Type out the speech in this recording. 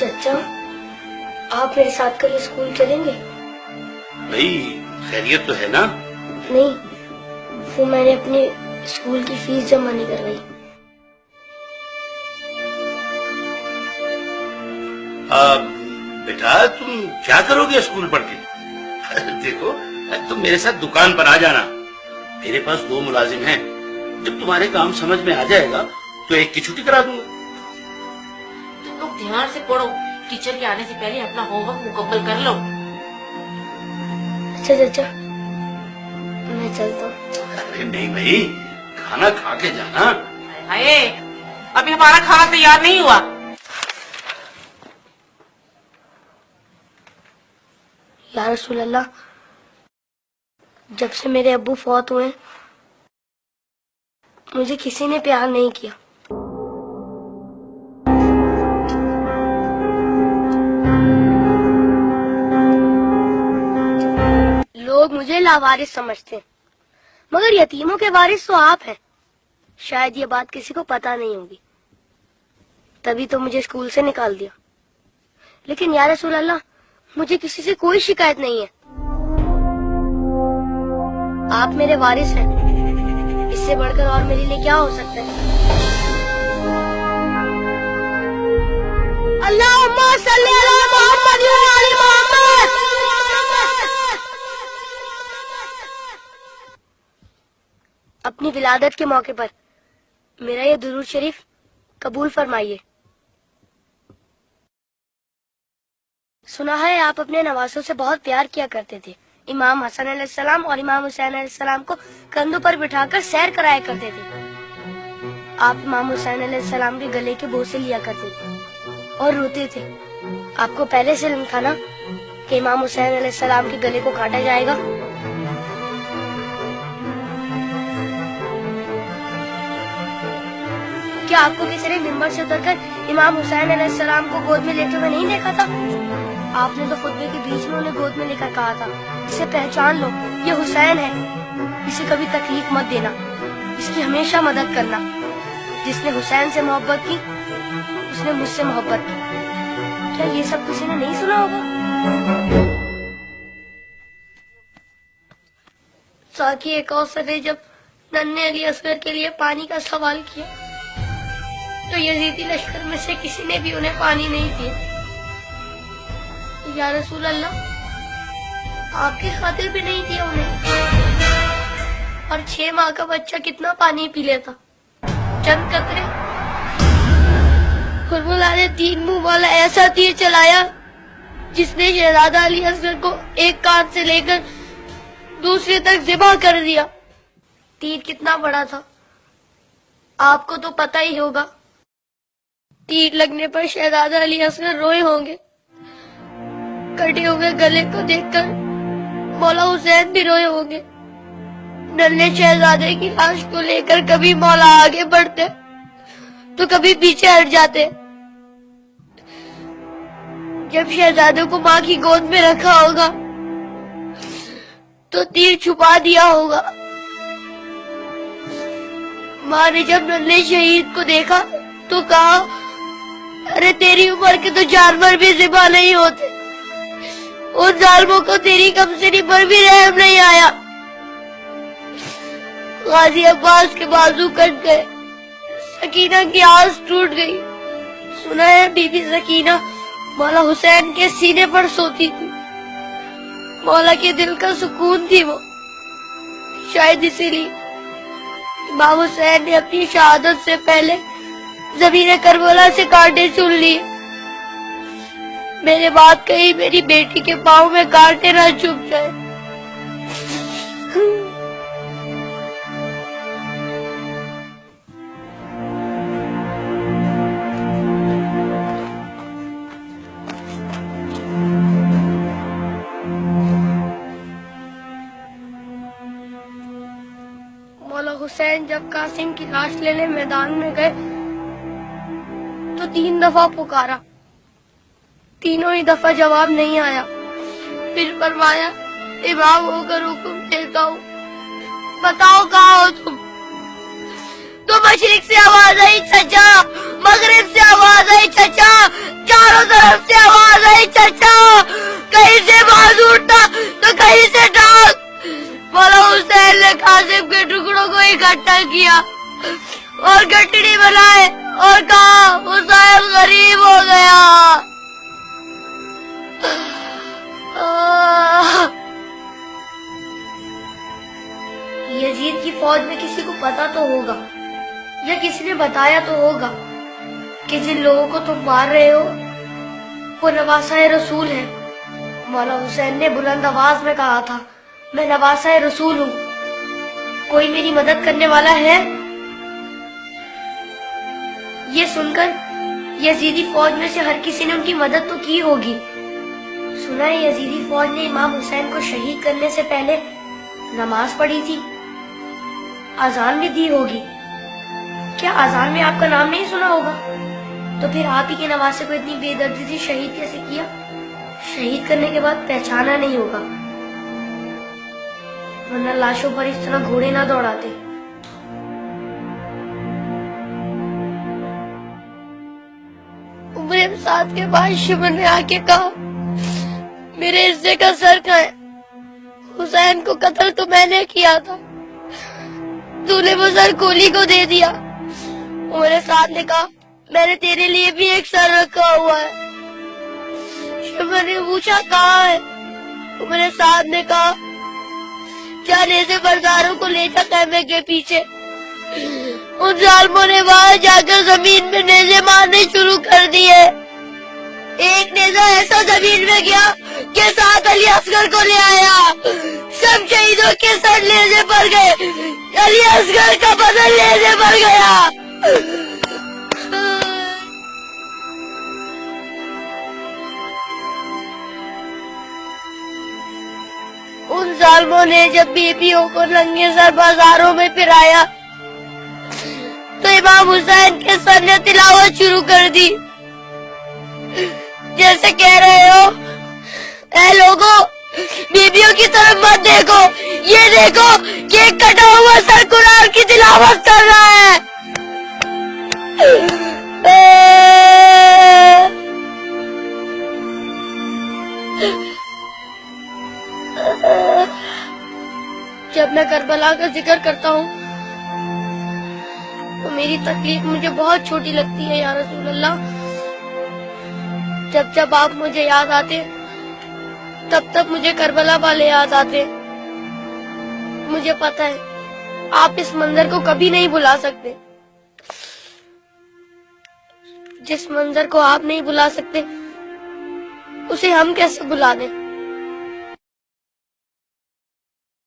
چچا آپ میرے ساتھ کل اسکول چلیں گے؟ بھائی خیریت تو ہے نا؟ نہیں، وہ میں نے اپنے اسکول کی فیس جمع نہیں کروائی۔ بیٹا تم کیا کرو گے اسکول پڑھ کے؟ دیکھو تم میرے ساتھ دکان پر آ جانا، میرے پاس 2 ملازم ہیں، جب تمہارے کام سمجھ میں آ جائے گا تو ایک کی چھٹی کرا دوں گا۔ تم لوگ دھیان سے پڑھو، ٹیچر کے آنے سے پہلے اپنا ہوم ورک مکمل کر لو۔ اچھا چچا میں چلتا ہوں۔ ارے نہیں بھائی، کھانا کھا کے جانا۔ ہائے ابھی ہمارا کھانا تیار نہیں ہوا۔ یا رسول اللہ، جب سے میرے ابو فوت ہوئے مجھے کسی نے پیار نہیں کیا۔ لوگ مجھے لاوارث سمجھتے ہیں، مگر یتیموں کے وارث تو آپ ہیں۔ شاید یہ بات کسی کو پتا نہیں ہوگی، تبھی تو مجھے اسکول سے نکال دیا۔ لیکن یا رسول اللہ، مجھے کسی سے کوئی شکایت نہیں ہے۔ آپ میرے وارث ہیں، اس سے بڑھ کر اور میرے لیے کیا ہو سکتا ہے؟ اللہم صلی علی محمد و علی محمد۔ اپنی ولادت کے موقع پر میرا یہ درود شریف قبول فرمائیے۔ سنا ہے آپ اپنے نوازوں سے بہت پیار کیا کرتے تھے۔ امام حسن علیہ السلام اور امام حسین علیہ السلام کو کندھوں پر بٹھا کر سیر کرایا کرتے تھے۔ آپ امام حسین علیہ السلام کے گلے کے بوسے لیا کرتے تھے اور روتے تھے۔ آپ کو پہلے سے علم تھا نا کہ امام حسین علیہ السلام کے گلے کو کاٹا جائے گا؟ کیا آپ کو کسی نے ممبر سے اتر کر امام حسین علیہ السلام کو گود میں لیتے ہوئے نہیں دیکھا تھا؟ آپ نے تو خطبے کے بیچ میں انہیں گود میں لے کر کہا تھا، اسے پہچان لو، یہ حسین ہے، اسے کبھی تکلیف مت دینا، اس کی ہمیشہ مدد کرنا۔ جس نے حسین سے محبت کی اس نے مجھ سے محبت کی۔ کیا یہ سب کسی نے نہیں سنا ہوگا؟ ساقی ایک اوسط نے جب ننھے علی اصغر کے لیے پانی کا سوال کیا تو یزیدی لشکر میں سے کسی نے بھی انہیں پانی نہیں دیا۔ یا رسول اللہ، آپ کی خاطر بھی نہیں دیا انہیں، اور 6 ماہ کا بچہ کتنا پانی پی لیتا؟ چند قطرے۔ کربلا نے 3 منہ والا ایسا تیر چلایا جس نے شہزادہ علی اصغر کو ایک کان سے لے کر دوسرے تک ذبح کر دیا۔ تیر کتنا بڑا تھا آپ کو تو پتہ ہی ہوگا۔ تیر لگنے پر شہزادہ علی اصغر روئے ہوں گے۔ کٹے ہوئے گلے کو دیکھ کر مولا حسین بھی روئے ہوں گے۔ ننھے شہزادے کی لاش کو لے کر کبھی مولا آگے بڑھتے تو کبھی پیچھے ہٹ جاتے۔ جب شہزادے کو ماں کی گود میں رکھا ہوگا تو تیر چھپا دیا ہوگا۔ ماں نے جب ننھے شہید کو دیکھا تو کہا، ارے تیری عمر کے تو جانور بھی ذبح نہیں ہوتے، ان ظالموں کو تیری کمسنی پر بھی رحم نہیں آیا۔ غازی عباس کے بازو کٹ گئے، سکینہ کی آس ٹوٹ گئی۔ سنا ہے بی بی سکینہ مولا حسین کے سینے پر سوتی تھی، مولا کے دل کا سکون تھی وہ۔ شاید اسی لیے امام حسین نے اپنی شہادت سے پہلے زمین کربلا سے کانٹے چن لیے۔ میرے بعد کہیں میری بیٹی کے پاؤں میں کانٹے نہ چبھ جائے۔ مولا حسین جب قاسم کی لاش لینے میدان میں گئے تو 3 دفعہ پکارا، تینوں ہی دفعہ جواب نہیں آیا۔ پھر فرمایا، امام ہو کر حکم دیتا ہوں، بتاؤ کہاں ہو تم؟ تو مشرق سے آواز آئی چچا، مغرب سے آواز آئی چچا، چاروں طرف غریب ہو گیا. یزید کی فوج میں کسی کو پتا تو ہوگا یا کسی نے بتایا تو ہوگا کہ جن لوگوں کو تم مار رہے ہو وہ نواسۂ رسول ہے. مولا حسین نے بلند آواز میں کہا تھا میں نواسۂ رسول ہوں, کوئی میری مدد کرنے والا ہے؟ یہ سن کر یزیدی فوج میں سے ہر کسی نے ان کی مدد تو کی ہوگی. سنا ہے یزیدی فوج نے امام حسین کو شہید کرنے سے پہلے نماز پڑھی تھی, اذان بھی دی ہوگی. کیا اذان میں آپ کا نام نہیں سنا ہوگا؟ تو پھر آپ ہی کے نواسے کو اتنی بے دردی سے شہید کیسے کیا؟ شہید کرنے کے بعد پہچانا نہیں ہوگا, ورنہ لاشوں پر اس طرح گھوڑے نہ دوڑاتے. عمر سعد کے بعد شمر نے آ کے کہا میرے حصے کا سر کہاں ہے؟ حسین کو قتل تو میں نے کیا تھا, تو نے وہ سر کولی کو دے دیا. عمر سعد نے کہا میں نے تیرے لیے بھی ایک سر رکھا ہوا ہے. شمر نے پوچھا کہاں ہے؟ عمر سعد نے کہا جانے سے برداروں کو لے جا خیمے کے پیچھے. ان ظالموں نے وہاں جا کر زمین میں نیزے مارنے شروع کر دیے. ایک نیزہ ایسا زمین میں گیا کہ ساتھ علی اصغر کو لے آیا. سب شہیدوں کے سر نیزے پر گئے, علی اصغر کا بدن نیزے پر گیا. ان ظالموں نے جب بیویوں کو ننگے سر بازاروں میں پھرایا تو امام حسین کے سر نے تلاوت شروع کر دی, جیسے کہہ رہے ہو اے لوگوں بیویوں کی طرف مت دیکھو, یہ دیکھو کہ ایک کٹا ہوا سر قرآن کی تلاوت کر رہا ہے. جب میں کربلا کا ذکر کرتا ہوں تو میری تکلیف مجھے بہت چھوٹی لگتی ہے یا رسول اللہ. جب جب آپ مجھے یاد آتے تب تب مجھے کربلا والے یاد آتے. مجھے پتا ہے آپ اس منظر کو کبھی نہیں بھلا سکتے. جس منظر کو آپ نہیں بھلا سکتے اسے ہم کیسے بھلا دیں؟